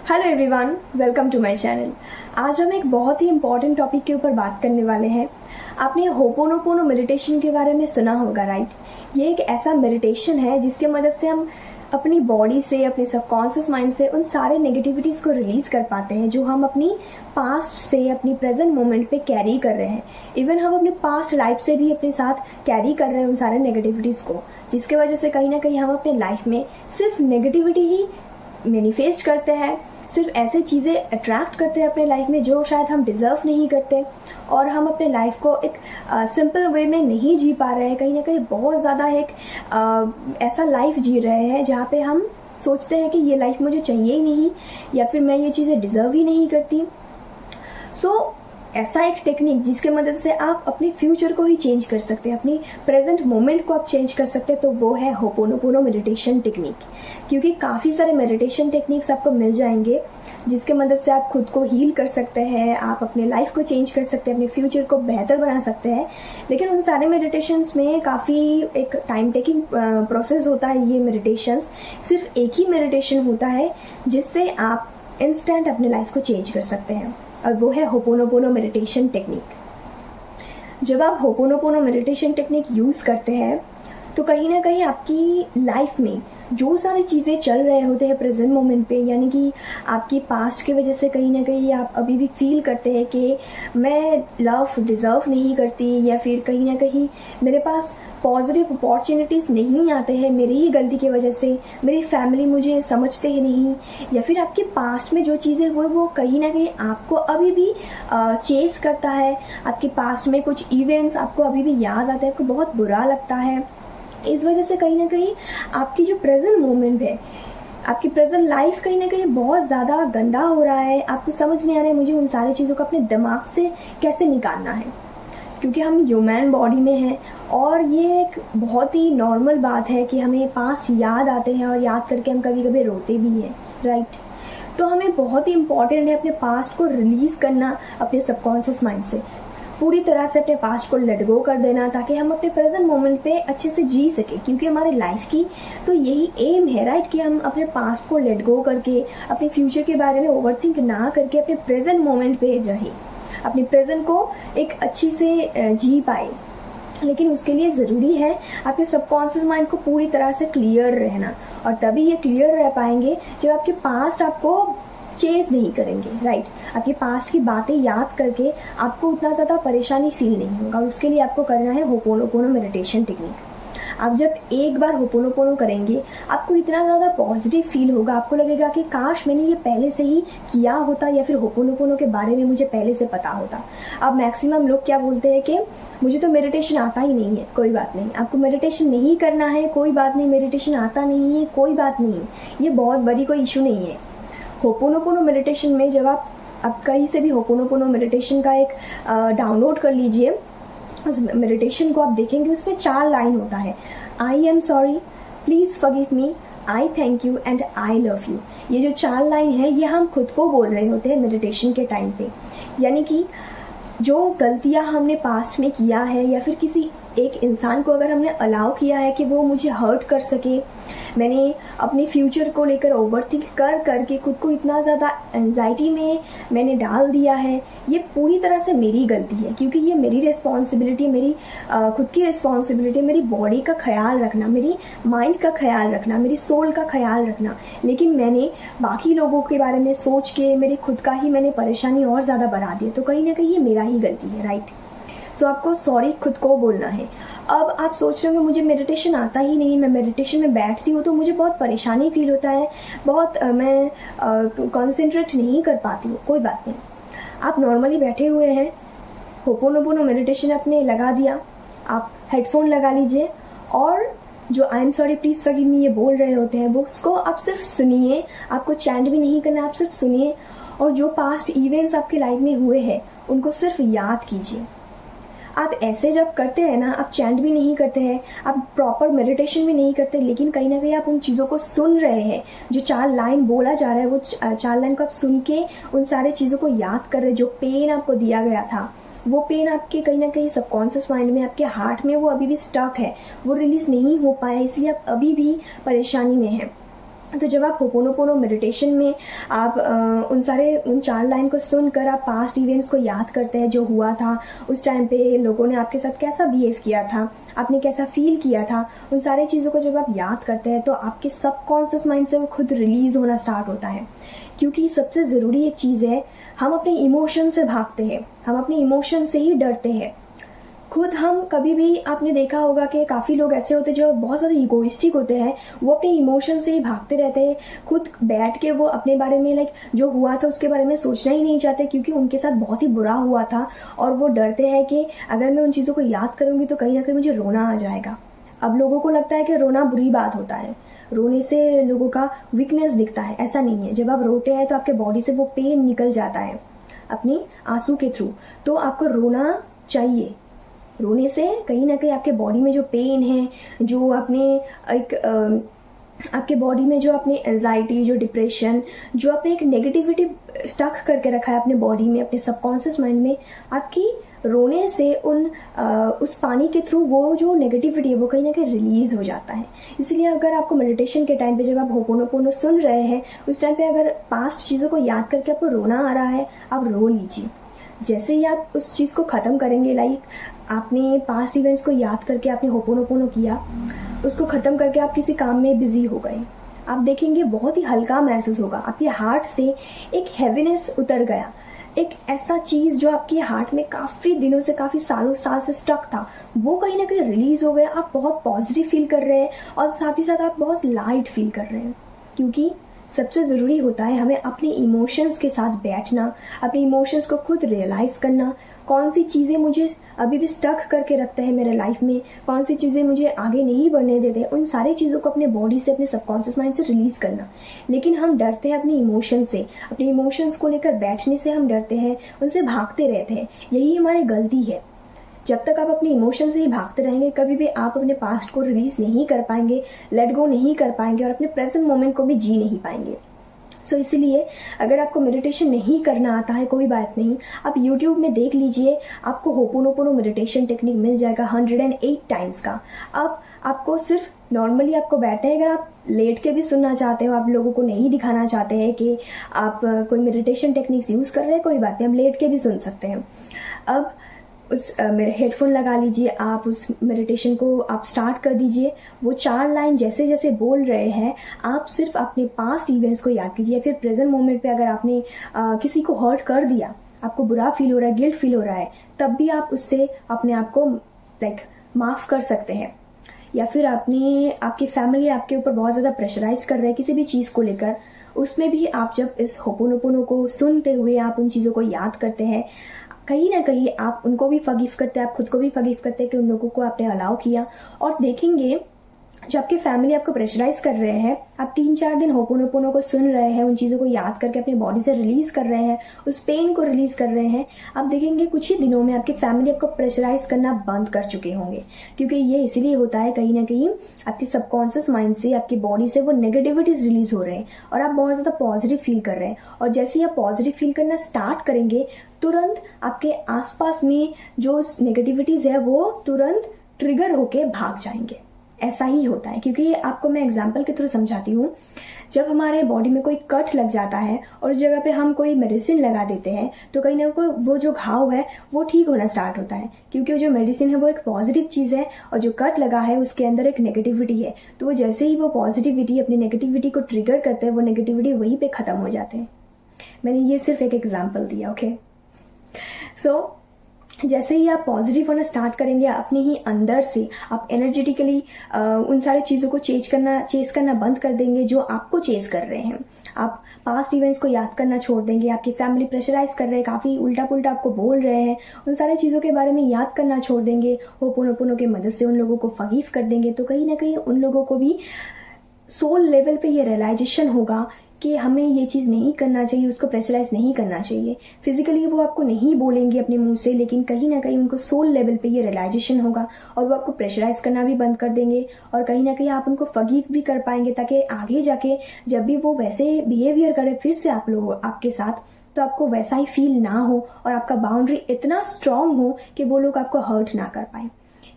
Hello everyone, welcome to my channel. आज हम एक बहुत ही इम्पॉर्टेंट टॉपिक के ऊपर बात करने वाले हैं। आपने होपोनोपोनो मेडिटेशन के बारे में सुना होगा, राइट? ये एक ऐसा मेडिटेशन है जिसके मदद से हम अपनी बॉडी से, अपने सबकॉन्शियस माइंड से उन सारे नेगेटिविटीज़ को रिलीज़ कर पाते हैं जो हम अपनी पास्ट से अपनी प्रेजेंट मोमेंट पे कैरी कर रहे हैं। इवन हम अपने पास्ट लाइफ से भी अपने साथ कैरी कर रहे हैं उन सारे नेगेटिविटीज़ को, जिसके वजह से कहीं ना कहीं हम अपने लाइफ में सिर्फ नेगेटिविटी ही मैनिफेस्ट करते हैं, सिर्फ ऐसे चीज़ें अट्रैक्ट करते हैं अपने लाइफ में जो शायद हम डिज़र्व नहीं करते, और हम अपने लाइफ को एक सिंपल वे में नहीं जी पा रहे हैं। कहीं ना कहीं बहुत ज़्यादा एक ऐसा लाइफ जी रहे हैं जहाँ पे हम सोचते हैं कि ये लाइफ मुझे चाहिए ही नहीं, या फिर मैं ये चीज़ें डिज़र्व ही नहीं करती। ऐसा एक टेक्निक जिसके मदद से आप अपने फ्यूचर को ही चेंज कर सकते हैं, अपनी प्रेजेंट मोमेंट को आप चेंज कर सकते हैं, तो वो है होपोनोपोनो मेडिटेशन टेक्निक। क्योंकि काफ़ी सारे मेडिटेशन टेक्निक्स आपको मिल जाएंगे जिसके मदद से आप खुद को हील कर सकते हैं, आप अपने लाइफ को चेंज कर सकते हैं, अपने फ्यूचर को बेहतर बना सकते हैं। लेकिन उन सारे मेडिटेशंस में काफ़ी एक टाइम टेकिंग प्रोसेस होता है। ये मेडिटेशंस सिर्फ एक ही मेडिटेशन होता है जिससे आप इंस्टेंट अपने लाइफ को चेंज कर सकते हैं, और वो है होपोनोपोनो मेडिटेशन टेक्निक। जब आप होपोनोपोनो मेडिटेशन टेक्निक यूज़ करते हैं तो कहीं ना कहीं आपकी लाइफ में जो सारी चीज़ें चल रहे होते हैं प्रेजेंट मोमेंट पे, यानी कि आपकी पास्ट की वजह से कहीं ना कहीं आप अभी भी फील करते हैं कि मैं लव डिज़र्व नहीं करती, या फिर कहीं ना कहीं मेरे पास पॉजिटिव अपॉर्चुनिटीज़ नहीं आते हैं मेरी ही गलती की वजह से, मेरी फैमिली मुझे समझते ही नहीं, या फिर आपके पास्ट में जो चीज़ें वो कहीं ना कहीं आपको अभी भी चेस करता है। आपके पास्ट में कुछ इवेंट्स आपको अभी भी याद आते हैं, आपको बहुत बुरा लगता है। इस वजह से कहीं ना कहीं आपकी जो प्रेजेंट मोमेंट है, आपकी प्रेजेंट लाइफ कहीं ना कहीं बहुत ज़्यादा गंदा हो रहा है। आपको समझ नहीं आ रहा है मुझे उन सारी चीज़ों को अपने दिमाग से कैसे निकालना है, क्योंकि हम ह्यूमन बॉडी में हैं और ये एक बहुत ही नॉर्मल बात है कि हमें पास्ट याद आते हैं और याद करके हम कभी कभी रोते भी हैं, राइट? तो हमें बहुत ही इम्पॉर्टेंट है अपने पास्ट को रिलीज़ करना अपने सबकॉन्शियस माइंड से, पूरी तरह से अपने पास्ट को लेट गो कर देना, ताकि हम अपने प्रेजेंट मोमेंट पे अच्छे से जी सके। क्योंकि हमारे लाइफ की तो यही एम है, राइट, कि हम अपने पास्ट को लेट गो करके अपने फ्यूचर के बारे में ओवरथिंक ना करके अपने प्रेजेंट मोमेंट पे रहे, अपनी प्रेजेंट को एक अच्छी से जी पाए। लेकिन उसके लिए ज़रूरी है आपके सबकॉन्शियस माइंड को पूरी तरह से क्लियर रहना, और तभी ये क्लियर रह पाएंगे जब आपके पास्ट आपको चेंज नहीं करेंगे, राइट? आपके पास्ट की बातें याद करके आपको उतना ज़्यादा परेशानी फील नहीं होगा। और उसके लिए आपको करना है होपोनोपोनो मेडिटेशन टेक्निक। आप जब एक बार होपोनोपोनो करेंगे आपको इतना ज़्यादा पॉजिटिव फील होगा, आपको लगेगा कि काश मैंने ये पहले से ही किया होता, या फिर होपोनोपोनो के बारे में मुझे पहले से पता होता। अब मैक्सिमम लोग क्या बोलते हैं कि मुझे तो मेडिटेशन आता ही नहीं है। कोई बात नहीं, आपको मेडिटेशन नहीं करना है, कोई बात नहीं, मेडिटेशन आता नहीं है, कोई बात नहीं, ये बहुत बड़ी कोई इशू नहीं है। होपोनोपोनो मेडिटेशन में जब आप कहीं से भी होपोनोपोनो मेडिटेशन का एक डाउनलोड कर लीजिए, उस मेडिटेशन को आप देखेंगे उसमें 4 लाइन होता है। I am sorry, please forgive me, I thank you and I love you. ये जो 4 लाइन है ये हम खुद को बोल रहे होते हैं मेडिटेशन के टाइम पे। यानी कि जो गलतियां हमने पास्ट में किया है, या फिर किसी एक इंसान को अगर हमने अलाउ किया है कि वो मुझे हर्ट कर सके, मैंने अपने फ्यूचर को लेकर ओवरथिंक करके खुद को इतना ज़्यादा एंजाइटी में मैंने डाल दिया है, ये पूरी तरह से मेरी गलती है। क्योंकि ये मेरी रिस्पॉन्सिबिलिटी है, मेरी खुद की रिस्पॉन्सिबिलिटी है, मेरी बॉडी का ख्याल रखना, मेरी माइंड का ख्याल रखना, मेरी सोल का ख्याल रखना। लेकिन मैंने बाकी लोगों के बारे में सोच के मेरे खुद का ही मैंने परेशानी और ज़्यादा बढ़ा दी, तो कहीं ना कहीं ये मेरा ही गलती है, राइट? सो आपको सॉरी खुद को बोलना है। अब आप सोच रहे हो मुझे मेडिटेशन आता ही नहीं, मैं मेडिटेशन में बैठती हूँ तो मुझे बहुत परेशानी फील होता है, बहुत मैं कंसंट्रेट नहीं कर पाती हूँ। कोई बात नहीं, आप नॉर्मली बैठे हुए हैं, होपोनोपोनो मेडिटेशन आपने लगा दिया, आप हेडफोन लगा लीजिए, और जो I am sorry please forgive me ये बोल रहे होते हैं वो उसको आप सिर्फ सुनिए। आपको चैंट भी नहीं करना, आप सिर्फ सुनिए, और जो पास्ट इवेंट्स आपके लाइफ में हुए हैं उनको सिर्फ याद कीजिए। आप ऐसे जब करते हैं ना, आप चैंट भी नहीं करते हैं, आप प्रॉपर मेडिटेशन भी नहीं करते, लेकिन कहीं ना कहीं आप उन चीज़ों को सुन रहे हैं। जो 4 लाइन बोला जा रहा है वो 4 लाइन को आप सुन के उन सारे चीज़ों को याद कर रहे हैं। जो पेन आपको दिया गया था वो पेन आपके कहीं ना कहीं सबकॉन्शियस माइंड में, आपके हार्ट में वो अभी भी स्टक है, वो रिलीज नहीं हो पाया, इसलिए आप अभी भी परेशानी में हैं। तो जब आप होपोनोपोनो मेडिटेशन में आप उन 4 लाइन को सुनकर आप पास्ट इवेंट्स को याद करते हैं, जो हुआ था उस टाइम पे, लोगों ने आपके साथ कैसा बिहेव किया था, आपने कैसा फील किया था, उन सारी चीज़ों को जब आप याद करते हैं तो आपके सबकॉन्शियस माइंड से वो खुद रिलीज होना स्टार्ट होता है। क्योंकि सबसे ज़रूरी एक चीज़ है, हम अपने इमोशन से भागते हैं, हम अपने इमोशन से ही डरते हैं। खुद हम कभी भी, आपने देखा होगा कि काफ़ी लोग ऐसे होते हैं जो बहुत ज़्यादा इगोइस्टिक होते हैं, वो अपने इमोशन से ही भागते रहते हैं। खुद बैठ के वो अपने बारे में, लाइक जो हुआ था उसके बारे में सोचना ही नहीं चाहते, क्योंकि उनके साथ बहुत ही बुरा हुआ था और वो डरते हैं कि अगर मैं उन चीज़ों को याद करूँगी तो कहीं ना कहीं मुझे रोना आ जाएगा। अब लोगों को लगता है कि रोना बुरी बात होता है, रोने से लोगों का वीकनेस दिखता है। ऐसा नहीं है। जब आप रोते हैं तो आपके बॉडी से वो पेन निकल जाता है अपनी आंसू के थ्रू। तो आपको रोना चाहिए। रोने से कहीं ना कहीं आपके बॉडी में जो पेन है, जो आपने एक आपके बॉडी में जो आपने एंजाइटी, जो डिप्रेशन, जो आपने एक नेगेटिविटी स्टक करके रखा है अपने बॉडी में, अपने सबकॉन्शियस माइंड में, आपकी रोने से उस पानी के थ्रू वो जो नेगेटिविटी है वो कहीं ना कहीं रिलीज हो जाता है। इसलिए अगर आपको मेडिटेशन के टाइम पे, जब आप होपोनोपोनो सुन रहे हैं, उस टाइम पे अगर पास्ट चीज़ों को याद करके आपको रोना आ रहा है, आप रो लीजिए। जैसे ही आप उस चीज़ को ख़त्म करेंगे, लाइक आपने पास्ट इवेंट्स को याद करके आपने होपोनोपोनो किया, उसको ख़त्म करके आप किसी काम में बिजी हो गए, आप देखेंगे बहुत ही हल्का महसूस होगा। आपके हार्ट से एक हैवीनेस उतर गया। एक ऐसा चीज़ जो आपके हार्ट में काफ़ी दिनों से, काफ़ी सालों साल से स्टक था, वो कहीं ना कहीं रिलीज़ हो गया। आप बहुत पॉजिटिव फील कर रहे हैं और साथ ही साथ आप बहुत लाइट फील कर रहे हैं। क्योंकि सबसे ज़रूरी होता है हमें अपने इमोशंस के साथ बैठना, अपने इमोशंस को खुद रियलाइज़ करना, कौन सी चीज़ें मुझे अभी भी स्टक करके रखते हैं मेरे लाइफ में, कौन सी चीज़ें मुझे आगे नहीं बढ़ने देते, उन सारी चीज़ों को अपने बॉडी से, अपने सबकॉन्शियस माइंड से रिलीज़ करना। लेकिन हम डरते हैं अपने इमोशन से, अपने इमोशंस को लेकर बैठने से हम डरते हैं, उनसे भागते रहते हैं। यही हमारी गलती है। जब तक आप अपने इमोशन से ही भागते रहेंगे, कभी भी आप अपने पास्ट को रिलीज नहीं कर पाएंगे, लेट गो नहीं कर पाएंगे और अपने प्रेजेंट मोमेंट को भी जी नहीं पाएंगे। सो इसलिए अगर आपको मेडिटेशन नहीं करना आता है, कोई बात नहीं, आप YouTube में देख लीजिए, आपको होपोनोपोनो मेडिटेशन टेक्निक मिल जाएगा 108 टाइम्स का। अब आपको सिर्फ नॉर्मली आपको बैठना है। अगर आप लेट के भी सुनना चाहते हो, आप लोगों को नहीं दिखाना चाहते हैं कि आप कोई मेडिटेशन टेक्निक्स यूज़ कर रहे हैं, कोई बात नहीं, आप लेट के भी सुन सकते हैं। अब मेरे हेडफोन लगा लीजिए, आप उस मेडिटेशन को आप स्टार्ट कर दीजिए। वो 4 लाइन जैसे जैसे बोल रहे हैं, आप सिर्फ अपने पास्ट इवेंट्स को याद कीजिए। फिर प्रेजेंट मोमेंट पे अगर आपने किसी को हर्ट कर दिया, आपको बुरा फील हो रहा है, गिल्ट फील हो रहा है, तब भी आप उससे अपने आप को माफ़ कर सकते हैं। या फिर आपकी फैमिली आपके ऊपर बहुत ज़्यादा प्रेशराइज कर रहे हैं किसी भी चीज़ को लेकर, उसमें भी आप जब इस होपोनोपोनो को सुनते हुए आप उन चीज़ों को याद करते हैं, कहीं ना कहीं आप उनको भी फॉरगिव करते हैं, आप खुद को भी फॉरगिव करते हैं कि उन लोगों को आपने अलाउ किया। और देखेंगे जो आपकी फैमिली आपको प्रेशराइज कर रहे हैं, आप 3-4 दिन होपोनोपोनो को सुन रहे हैं, उन चीज़ों को याद करके अपनी बॉडी से रिलीज कर रहे हैं, उस पेन को रिलीज कर रहे हैं, आप देखेंगे कुछ ही दिनों में आपकी फैमिली आपको प्रेशराइज करना बंद कर चुके होंगे। क्योंकि ये इसलिए होता है, कहीं ना कहीं आपके सबकॉन्शियस माइंड से, आपकी बॉडी से वो नेगेटिविटीज रिलीज हो रहे हैं और आप बहुत ज़्यादा पॉजिटिव फील कर रहे हैं। और जैसे ही आप पॉजिटिव फील करना स्टार्ट करेंगे, तुरंत आपके आसपास में जो नेगेटिविटीज है वो तुरंत ट्रिगर होके भाग जाएंगे। ऐसा ही होता है। क्योंकि आपको मैं एग्जांपल के थ्रू समझाती हूँ। जब हमारे बॉडी में कोई कट लग जाता है और उस जगह पे हम कोई मेडिसिन लगा देते हैं, तो कहीं ना कहीं वो जो घाव है वो ठीक होना स्टार्ट होता है। क्योंकि जो मेडिसिन है वो एक पॉजिटिव चीज़ है और जो कट लगा है उसके अंदर एक नेगेटिविटी है। तो वो जैसे ही वो पॉजिटिविटी अपनी नेगेटिविटी को ट्रिगर करते हैं, वो नेगेटिविटी वहीं पर ख़त्म हो जाते हैं। मैंने ये सिर्फ एक एग्जाम्पल दिया। ओके, सो जैसे ही आप पॉजिटिव होना स्टार्ट करेंगे, अपने ही अंदर से आप एनर्जेटिकली उन सारी चीज़ों को चेस करना बंद कर देंगे जो आपको चेस कर रहे हैं। आप पास्ट इवेंट्स को याद करना छोड़ देंगे, आपकी फैमिली प्रेशराइज कर रहे हैं, काफ़ी उल्टा पुल्टा आपको बोल रहे हैं, उन सारी चीज़ों के बारे में याद करना छोड़ देंगे। होपोनोपोनो की मदद से उन लोगों को फॉरगिव कर देंगे, तो कहीं ना कहीं उन लोगों को भी सोल लेवल पे ये रियलाइजेशन होगा कि हमें ये चीज़ नहीं करना चाहिए, उसको प्रेशराइज नहीं करना चाहिए। फिजिकली वो आपको नहीं बोलेंगे अपने मुंह से, लेकिन कहीं ना कहीं उनको सोल लेवल पे ये रियलाइजेशन होगा और वो आपको प्रेशराइज करना भी बंद कर देंगे। और कहीं ना कहीं आप उनको फॉरगिव भी कर पाएंगे, ताकि आगे जाके जब भी वो वैसे बिहेवियर करे फिर से आपके साथ, तो आपको वैसा ही फील ना हो और आपका बाउंड्री इतना स्ट्रांग हो कि वो लोग आपको हर्ट ना कर पाए।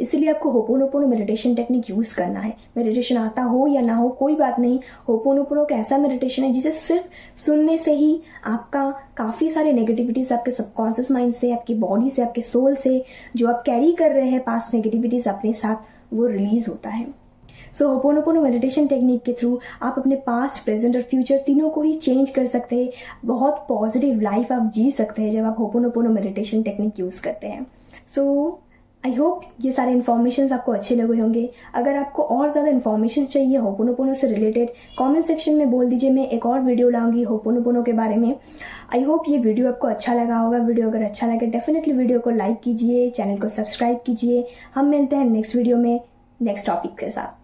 इसलिए आपको होपोनोपोनो मेडिटेशन टेक्निक यूज़ करना है। मेडिटेशन आता हो या ना हो कोई बात नहीं, होपोनोपोनो एक ऐसा मेडिटेशन है जिसे सिर्फ सुनने से ही आपका काफ़ी सारे नेगेटिविटीज़ आपके सबकॉन्शियस माइंड से, आपकी बॉडी से, आपके सोल से जो आप कैरी कर रहे हैं पास्ट नेगेटिविटीज़ अपने साथ, वो रिलीज होता है। सो होपोनोपोनो मेडिटेशन टेक्निक के थ्रू आप अपने पास्ट, प्रेजेंट और फ्यूचर तीनों को ही चेंज कर सकते हैं। बहुत पॉजिटिव लाइफ आप जी सकते हैं जब आप होपोनोपोनो मेडिटेशन टेक्निक यूज़ करते हैं। सो आई होप ये सारे इन्फॉर्मेशन आपको अच्छे लगे होंगे। अगर आपको और ज़्यादा इन्फॉर्मेशन चाहिए होपोनोपोनो से रिलेटेड, कमेंट सेक्शन में बोल दीजिए, मैं एक और वीडियो लाऊंगी होपोनोपोनो के बारे में। आई होप ये वीडियो आपको अच्छा लगा होगा। वीडियो अगर अच्छा लगे डेफिनेटली वीडियो को लाइक कीजिए, चैनल को सब्सक्राइब कीजिए। हम मिलते हैं नेक्स्ट वीडियो में नेक्स्ट टॉपिक के साथ।